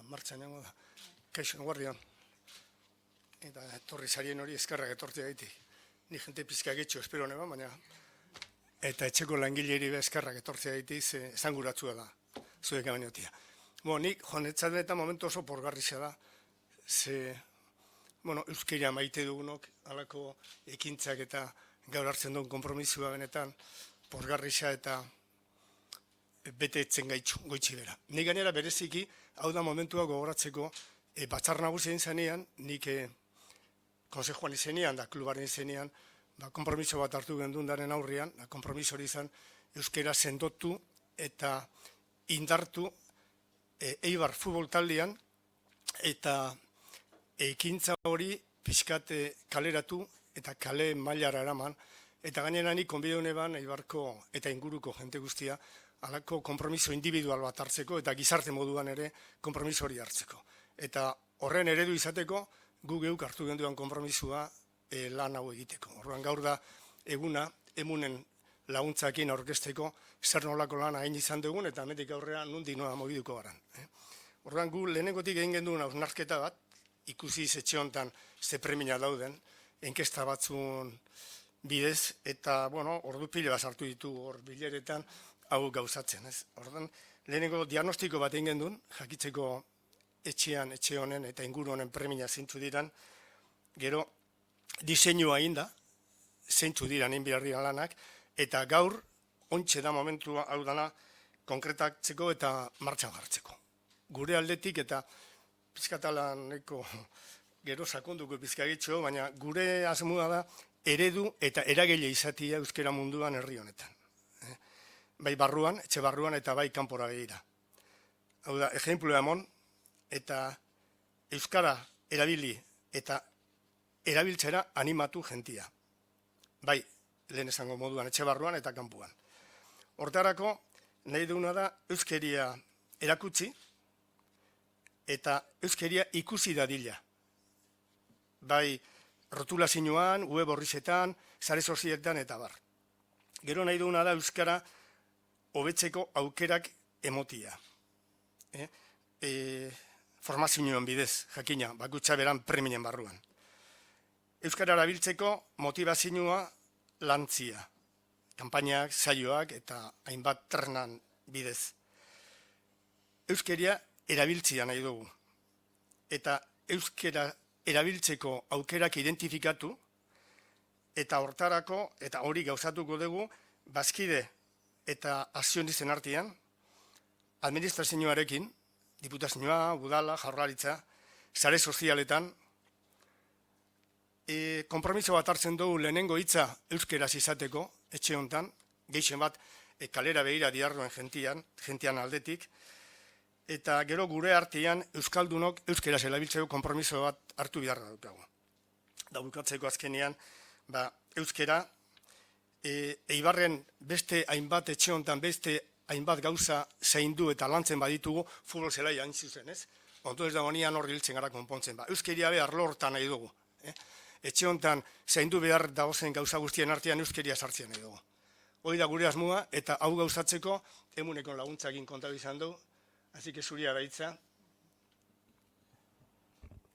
martxan nengo da. Kaixo, guardian. Eta etorri zarien hori eskerrak etortzea gaitik. Ni jente pizka getxo espero neba, baina eta etxeko langileari eskerrak etortzea gaitik esanguratzua da, zuek abaniotia. Nik jonetzat eta momentu oso porgarriza da, euskeria maite dugunok, alako ekintzak eta gaur hartzen duen konpromisua benetan, porgarriza eta bete etzen goitzi bera. Nik gainera bereziki, hau da momentua gogoratzeko, batzar nagusien zanean, nik konsejoan izenean, da klubaren izenean, konpromiso bat hartu gendundaren aurrian, konpromiso hori izan, euskera sendotu eta indartu Eibar futbol taldean, eta ekintza hori pixkat kaleratu eta kale mailara eraman, eta gainera nik konbideu neban Eibarko eta inguruko jente guztia, halako konpromiso individual bat hartzeko eta gizarte moduan ere konpromiso hori hartzeko. Eta horren eredu izateko, gu geuk hartu genduan konpromisua lan hau egiteko. Orduan gaur da eguna, emunen laguntzakin aurkezteko, zer nolako lan hain izan dugun, eta hemendik aurrea nundi noa mobiduko garan. Orduan gu lehenengotik egin genduen hausnarketa bat, ikusi etxe honetan ze premia dauden, enkesta batzun bidez, eta ordu pile bat sartu ditugu hor bileretan hau gauzatzen. Orduan lehenengo diagnostiko bat egin genduen, jakitzeko etxe honen eta inguru honen premia zeintzu diran, gero diseinua egin da, zeintzu diran inbirarri lanak, eta gaur, ontxe da momentua hau dana konkretatzeko eta martxan jartzeko. Gure aldetik eta pizkatalaneko gero sakonduko pizkagitxo, baina gure asmoa da eredu eta eragile izatia euskera munduan herri honetan. Bai barruan, etxe barruan eta bai kanpora begira. Hau da, ejemplua emon, eta euskara erabili eta erabiltzera animatu jentia. Bai, lehen esango moduan, etxe barruan eta kanpuan. Hortarako, nahi duguna da euskeria erakutsi eta euskeria ikusi dadila. Bai, rotulazioan, web horrizetan, sare sozialetan eta bar. Gero nahi duguna da euskara hobetzeko aukerak emotia. Formazioan bidez, jakina, bakutsa beran preminen barruan. Euskara erabiltzeko motivazioa lantzia. Kanpainak, saioak eta hainbat trenan bidez. Euskeria erabiltzia nahi dugu. Eta euskera erabiltzeko aukerak identifikatu eta hortarako, eta hori gauzatuko dugu, bazkide eta akzionitzen artean, administrazioarekin, diputazioa, udala, jaurlaritza, sare sozialetan, konpromiso bat hartzen dugu lehenengo hitza euskeraz izateko, etxe honetan, gehien bat kalera behira diarroen gentian aldetik, eta gero gure artean euskaldunok euskeraz erabiltzeko konpromiso bat hartu biharra daukagu. Da bukatzeko azkenean, euskera, Eibarren beste hainbat etxe honetan, beste hainbat gauza zaindu eta lantzen baditugu, futbol zelai hain zuzen, ez? Ondo ez dago nian horri hiltzen gara konpontzen, euskeria behar lortan nahi dugu. Etxe honetan zaindu behar dagozen gauza guztien artean euskeria sartzen nahi dugu. Hoi da gure asmoa, eta hau gauzatzeko emuneko laguntzakin kontatu izan dugu, hasi que zuria gaitza.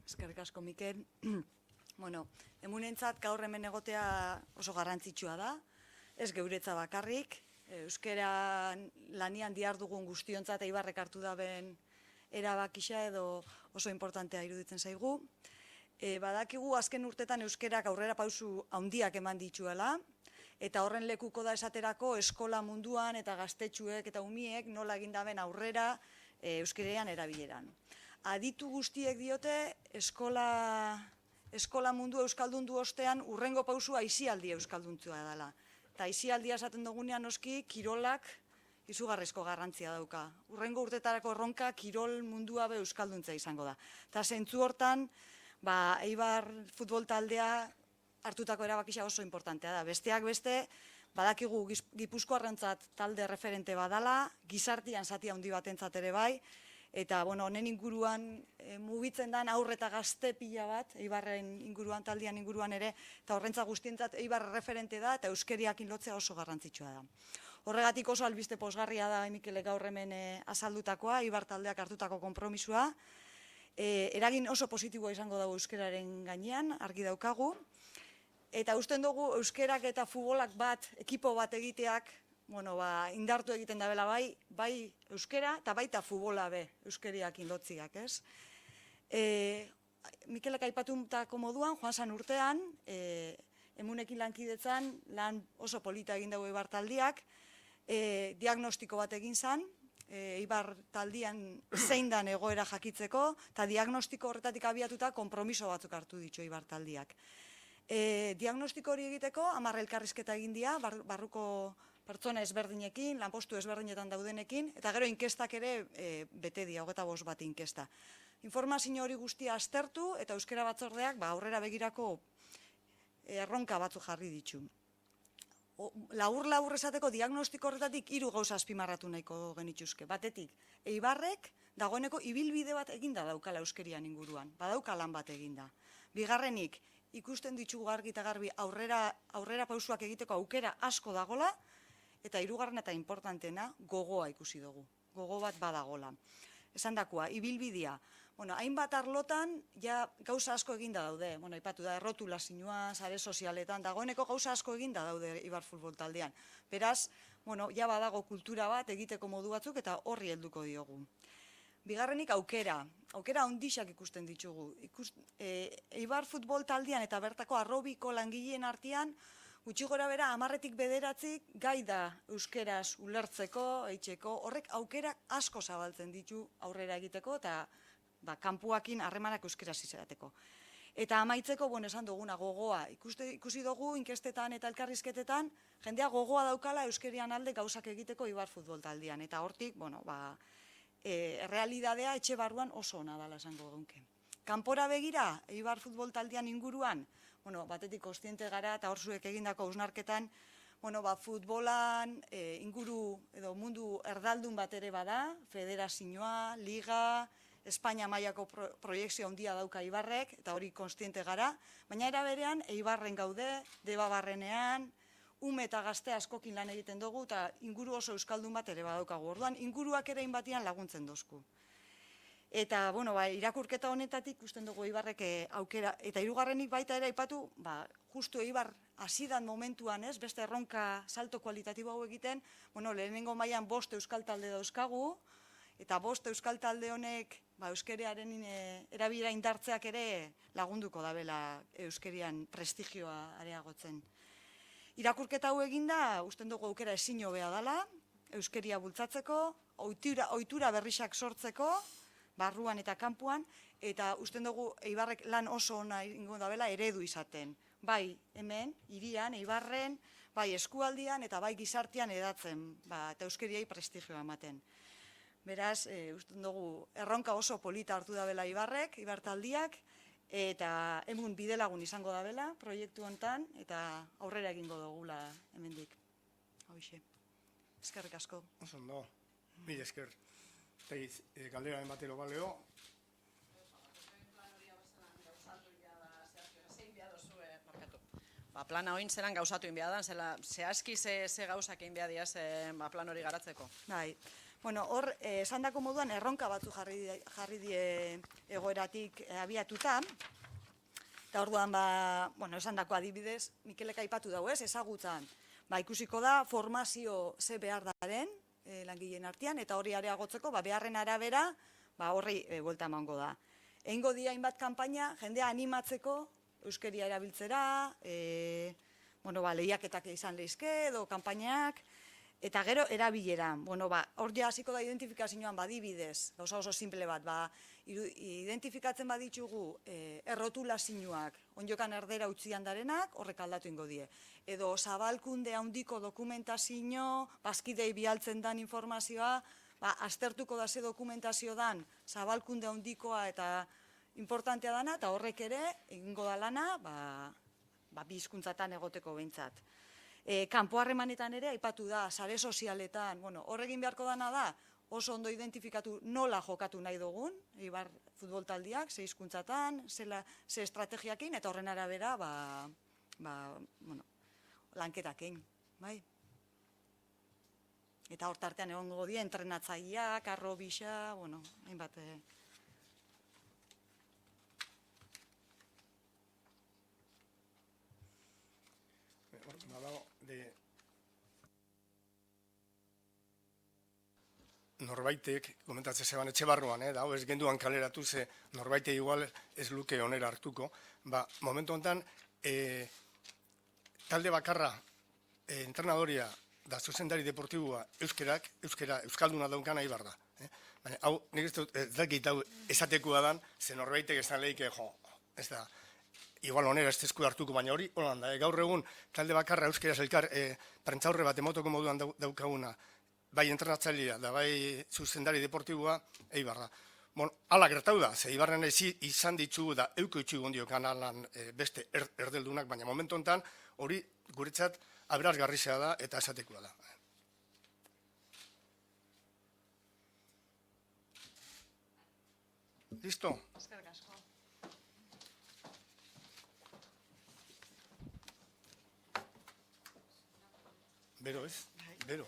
Eskerrik asko, Mikel. Emunentzat gaur hemen egotea oso garrantzitsua da, ez geuretza bakarrik, euskera lanian dihardugun guztiontzat Eibarrek hartu daben erabakisa edo oso importantea iruditzen zaigu. Badakigu azken urtetan euskerak aurrera pausu handiak eman dituela, eta horren lekuko da esaterako eskola munduan eta gaztetxuek eta umiek nola egin daben aurrera euskerean erabileran. Aditu guztiek diote eskola mundu euskaldundu ostean urrengo pausua aisialdi euskalduntzua dela. Eta aisialdia esaten dugunean noski kirolak izugarrizko garrantzia dauka. Urrengo urtetarako erronka kirol mundua be euskalduntza izango da. Eta zentzu hortan, Eibar futbol taldea hartutako erabakisa oso importantea da. Besteak beste, badakigu Gipuzkoarrentzat talde referente badala, gizartian zati handi batentzat ere bai, eta honen inguruan mugitzen den aurre eta gazte pila bat, Eibarren inguruan, taldean inguruan ere, eta horrentza guztientzat Eibar referente da, eta euskeriakin lotzea oso garrantzitsua da. Horregatik oso albiste pozgarria da Mikelek gaur hemen azaldutakoa, Eibar taldeak hartutako konpromisua, eragin oso positiboa izango dago euskararen gainean, argi daukagu. Eta usten dugu euskerak eta futbolak bat, ekipo bat egiteak, indartu egiten dabela bai euskera eta baita futbola be, euskeriakin lotziak, ez? Mikelek aipatutako moduan, joan zan urtean, emunekin lankidetzan, lan oso polita egin dago Eibar taldiak, diagnostiko bat egin zan, Eibar taldian zein dan egoera jakitzeko, eta diagnostiko horretatik abiatuta konpromiso batzuk hartu ditu Eibar taldiak. Diagnostiko hori egiteko 10 elkarrizketa egin dira, barruko pertsona ezberdinekin, lanpostu ezberdinetan daudenekin, eta gero inkestak ere bete dira, 25 bat inkesta. Informazio hori guztia aztertu eta euskara batzordeak aurrera begirako erronka batzuk jarri ditu. Labur esateko diagnostiko horretatik 3 gauza azpimarratu nahiko genituzke. Batetik, Eibarrek dagoeneko ibilbide bat eginda daukala euskerian inguruan, badauka lan bat eginda. Bigarrenik, ikusten ditugu argi eta garbi aurrera pausuak egiteko aukera asko dagola, eta hirugarrena eta importantena gogoa ikusi dugu. Gogo bat badagola. Esandakoa, ibilbidea. Hainbat arlotan gauza asko eginda daude. Aipatu da, errotulazioa, sare sozialetan, dagoeneko gauza asko eginda daude Eibar futbol taldean. Beraz, badago kultura bat egiteko modu batzuk eta horri helduko diogu. Bigarrenik aukera ondixak ikusten ditugu. Eibar futbol taldean eta bertako arrobiko langileen artean, gutxi gora bera 10-tik 9 gai da euskeraz ulertzeko, eitzeko, horrek aukera asko zabaltzen ditu aurrera egiteko eta kanpuakin harremanak euskeraz izateko. Eta amaitzeko, esan duguna gogoa, ikusi dugu inkestetan eta elkarrizketetan, jendea gogoa daukala euskerian alde gauzak egiteko Eibar futbol taldean, eta hortik, errealidadea etxe barruan oso ona dela esango geunke. Kanpora begira, Eibar futbol taldean inguruan, batetik kontziente gara eta hor zuek egindako hausnarketan, futbolan inguru edo mundu erdaldun bat ere bada, federazioa, liga, Espainia mailako proiekzio handia dauka Eibarrek, eta hori kontziente gara, baina era berean Eibarren gaude, Debabarrenean, ume eta gazte askokin lan egiten dugu, eta inguru oso euskaldun bat ere badaukagu. Orduan, inguruak ere inbatian laguntzen dozku. Eta, irakurketa honetatik ikusten dugu Eibarrek aukera, eta hirugarrenik baita ere aipatu, justu Eibar hasidan momentuan, beste erronka salto kualitatibo hau egiten, lehenengo mailan 5 euskal talde dauzkagu, eta 5 euskal talde honek euskerearen erabilera indartzeak ere lagunduko dabela euskerian prestigioa areagotzen. Irakurketa hau eginda, usten dugu aukera ezin hobea dela, euskeria bultzatzeko, ohitura berriak sortzeko, barruan eta kanpuan, eta usten dugu Eibarrek lan oso ona egingo dabela eredu izaten. Bai hemen, hirian, Eibarren, bai eskualdian eta bai gizartean edatzen, eta euskeriai prestigioa ematen. Beraz, usten dugu erronka oso polita hartu dabela Eibarrek, Eibar taldiak, eta emun bidelagun izango dabela proiektu hontan, eta aurrera egingo dugula hemendik. Hauxe, eskerrik asko. Oso ondo, mila esker. Galdera ematero baleo. Plana hoin zelan gauzatu inbiadan, zehazki ze gauzak inbiadiaz plan hori garatzeko? Bai. Hor, esandako moduan erronka batzu jarri die egoeratik abiatuta, eta orduan, esandako adibidez, Mikelek aipatu dago ezagutzan, ikusiko da formazio ze behar daren langileen artean, eta hori areagotzeko, beharren arabera, horri buelta emango da. Egingo dira hainbat kanpaina, jendea animatzeko, euskeria erabiltzera, lehiaketak izan lehizke, edo kanpainak, eta gero erabilera, hor ja hasiko da identifikazioan badibidez, gauza oso simple bat, identifikatzen baditugu errotulazioak, onjokan erdera utzian darenak, horrek aldatu ingo die. Edo zabalkunde handiko dokumentazio, bazkidei bialtzen dan informazioa, aztertuko da ze dokumentazio dan, zabalkunde handikoa eta importantea dana, eta horrek ere, egingo da lana, bi hizkuntzatan egoteko behintzat. Kanpo harremanetan ere, aipatu da, sare sozialetan, horregin beharko dana da, oso ondo identifikatu nola jokatu nahi dugun, Eibar futbol taldiak, ze hizkuntzatan, ze estrategiakin, eta horren arabera, lanketakein, bai? Eta hor tartean egongo die, entrenatzaileak, arro bisa, hainbat. badago, norbaitek, komentatzen zeban etxe barruan, da, ez genduan kaleratu ze norbaite igual ez luke onera hartuko, momentu honetan, talde bakarra, entrenadoria da zuzendari deportibua euskalduna daukana Eibar da. Baina, hau, nik ez dakit hau esatekua dan, ze norbaitek ez da lehike, ez da, igual onera ez tezku hartuko, baina hori, holanda, gaur egun talde bakarra euskeraz elkar prentzaurre bat emotoko moduan daukaguna, bai entrenatzailea da bai zuzendari deportibua Eibar da. Hala gertau da, ze Eibarren izan ditugu da euko itxugu ondio kanalan beste erdeldunak, baina momentu honetan hori guretzat aberazgarrizea da eta esatekua da. Listo? Eskerrik asko. Bero ez? Bero.